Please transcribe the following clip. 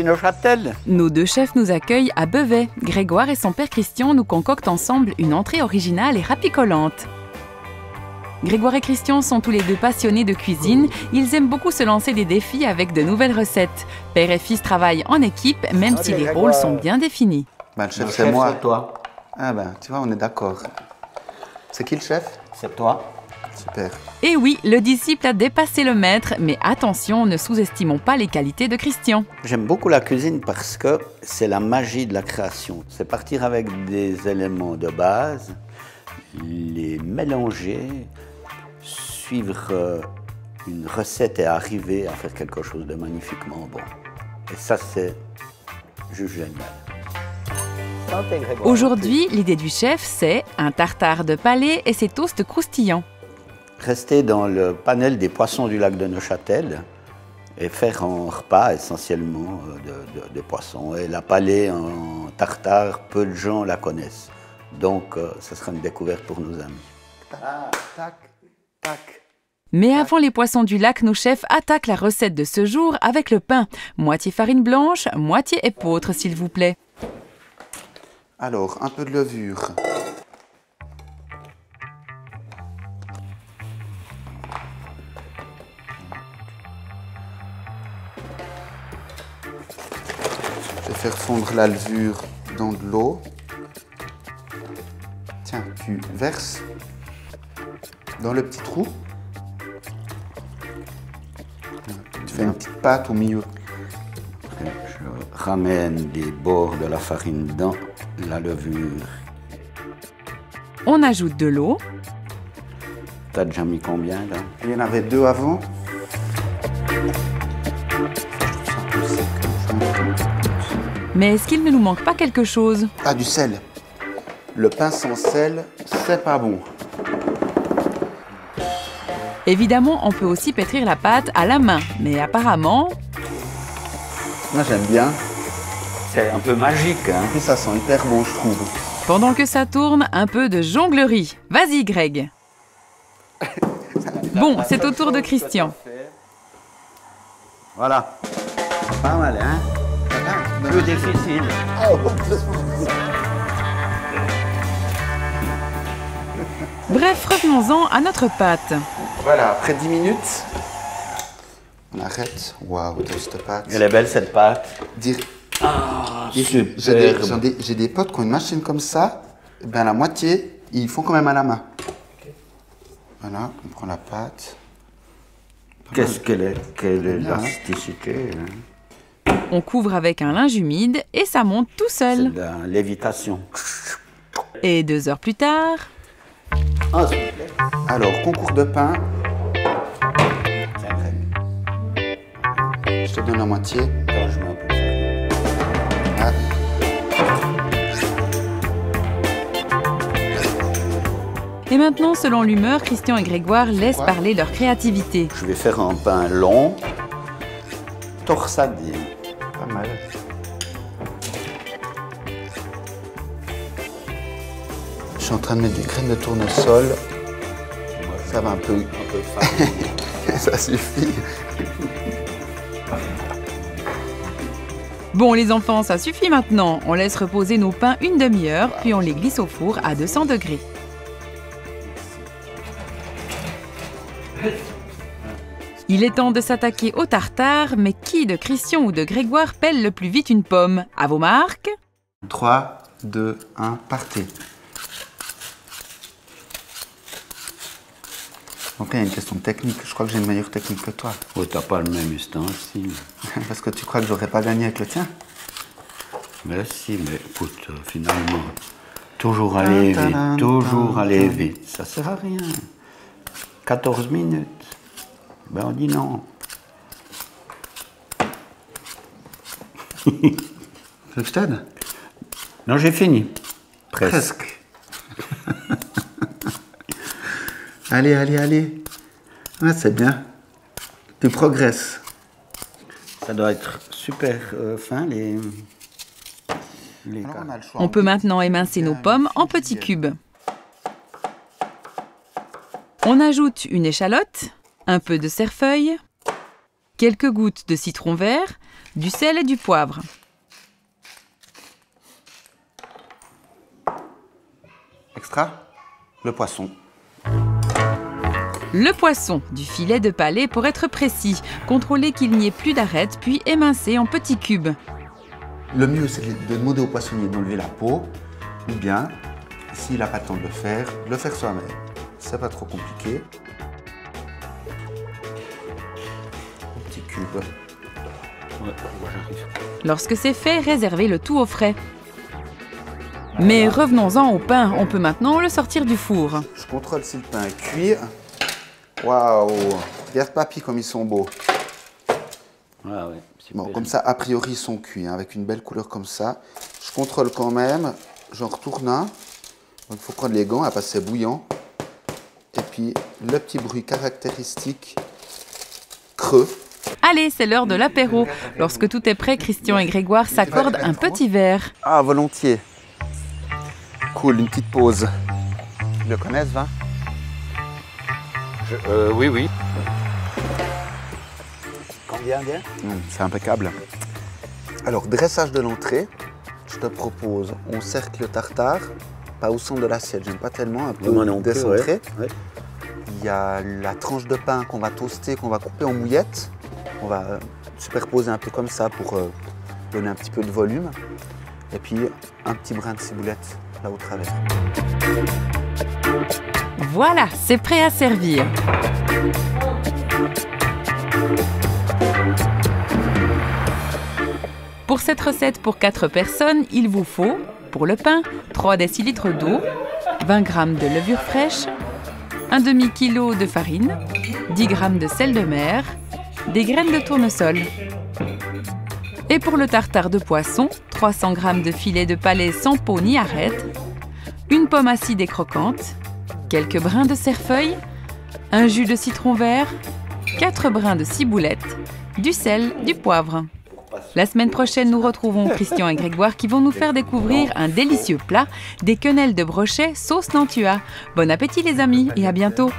petit Neuchâtel. Nos deux chefs nous accueillent à Beauvais. Grégoire et son père Christian nous concoctent ensemble une entrée originale et rapicolante. Grégoire et Christian sont tous les deux passionnés de cuisine. Ils aiment beaucoup se lancer des défis avec de nouvelles recettes. Père et fils travaillent en équipe, même si les rôles sont bien définis. Ben, le chef, c'est moi. C'est toi. Ah ben, tu vois, on est d'accord. C'est qui le chef? C'est toi. Super. Et oui, le disciple a dépassé le maître, mais attention, ne sous-estimons pas les qualités de Christian. J'aime beaucoup la cuisine parce que c'est la magie de la création. C'est partir avec des éléments de base, les mélanger, suivre une recette et arriver à faire quelque chose de magnifiquement bon. Et ça, c'est juste génial. Aujourd'hui, l'idée du chef, c'est un tartare de palais et ses toasts croustillants. Rester dans le panel des poissons du lac de Neuchâtel et faire un repas essentiellement de poissons. Et la palais en tartare, peu de gens la connaissent. Donc, ce sera une découverte pour nos amis. Ah, tac, tac. Mais avant les poissons du lac, nos chefs attaquent la recette de ce jour avec le pain. Moitié farine blanche, moitié épeautre, s'il vous plaît. Alors, un peu de levure. Je vais faire fondre la levure dans de l'eau. Tiens, tu verses dans le petit trou. Tu fais une petite pâte au milieu. Je ramène les bords de la farine dans la levure. On ajoute de l'eau. T'as déjà mis combien là? Il y en avait 2 avant. Mais est-ce qu'il ne nous manque pas quelque chose? Ah, du sel. Le pain sans sel, c'est pas bon. Évidemment, on peut aussi pétrir la pâte à la main, mais apparemment... Moi, j'aime bien. C'est un peu magique, hein? Et ça sent hyper bon, je trouve. Pendant que ça tourne, un peu de jonglerie. Vas-y, Greg. Bon, c'est au tour de Christian. Voilà. Pas mal, hein? Plus difficile. Bref, revenons-en à notre pâte. Voilà, après 10 minutes, on arrête. Waouh, cette pâte. Elle est belle cette pâte. J'ai des potes qui ont une machine comme ça, ben la moitié, ils font quand même à la main. Voilà, on prend la pâte. Qu'est-ce qu'elle est? Quelle élasticité, hein? On couvre avec un linge humide et ça monte tout C'est seul. de la lévitation. Et 2 heures plus tard... Ah, s'il vous plaît. Alors, concours de pain, Tiens, Greg. je te donne la moitié. Attends, je mets un peu de farine. Ah, Et maintenant, selon l'humeur, Christian et Grégoire laissent Quoi? parler leur créativité. Je vais faire un pain long, torsadé. pas mal. Je suis en train de mettre des graines de tournesol. Ça va un peu. Un peu de farine. Ça suffit. Bon les enfants, ça suffit maintenant. On laisse reposer nos pains une demi-heure, puis on les glisse au four à 200 degrés. Il est temps de s'attaquer au tartare, mais qui de Christian ou de Grégoire pèle le plus vite une pomme? À vos marques? 3, 2, 1, partez. Donc là, il y a une question technique. Je crois que j'ai une meilleure technique que toi. Oh, t'as pas le même ustensile. Parce que tu crois que j'aurais pas gagné avec le tien? Mais si, mais écoute, finalement, toujours aller vite, toujours aller vite. Ça sert à rien. 14 minutes. Ben on dit non. Tu veux que je t'aide? Non, j'ai fini. Presque. Allez, allez, allez. Ah, c'est bien. Tu progresses. Ça doit être super fin, les Alors, on a le choix. On peut maintenant émincer nos pommes en petits cubes. On ajoute une échalote, un peu de cerfeuil, quelques gouttes de citron vert, du sel et du poivre. Extra, le poisson. Le poisson, du filet de palais pour être précis. Contrôlez qu'il n'y ait plus d'arêtes, puis émincer en petits cubes. Le mieux, c'est de demander au poissonnier d'enlever la peau, ou bien, s'il n'a pas le temps de le faire soi-même. C'est pas trop compliqué. Un petit cube. Ouais, moi j'arrive. Lorsque c'est fait, réservez le tout au frais. Mais revenons-en au pain, on peut maintenant le sortir du four. Je contrôle si le pain est cuit. Waouh! Regarde papy comme ils sont beaux. Ah ouais, Bon, comme ça, a priori, ils sont cuits, hein, avec une belle couleur comme ça. Je contrôle quand même, j'en retourne un. Donc, il faut prendre les gants, parce que c'est bouillant. Et puis, le petit bruit caractéristique, creux. Allez, c'est l'heure de l'apéro. Lorsque tout est prêt, Christian et Grégoire s'accordent un petit verre. Ah, volontiers. Cool, une petite pause. Ils le connaissent, vin? Oui, oui. Combien bien? C'est impeccable. Alors, dressage de l'entrée. Je te propose, on cercle le tartare, pas au centre de l'assiette, j'aime pas tellement, un peu décentré. Ouais. Il y a la tranche de pain qu'on va toaster, qu'on va couper en mouillettes. On va superposer un peu comme ça pour donner un petit peu de volume. Et puis, un petit brin de ciboulette là au travers. Voilà, c'est prêt à servir. Pour cette recette pour 4 personnes, il vous faut, pour le pain, 3 décilitres d'eau, 20 g de levure fraîche, un demi-kilo de farine, 10 g de sel de mer, des graines de tournesol. Et pour le tartare de poisson, 300 g de filet de palais sans peau ni arête, une pomme acide et croquante, quelques brins de cerfeuil, un jus de citron vert, 4 brins de ciboulette, du sel, du poivre. La semaine prochaine, nous retrouvons Christian et Grégoire qui vont nous faire découvrir un délicieux plat, des quenelles de brochet sauce Nantua. Bon appétit les amis et à bientôt!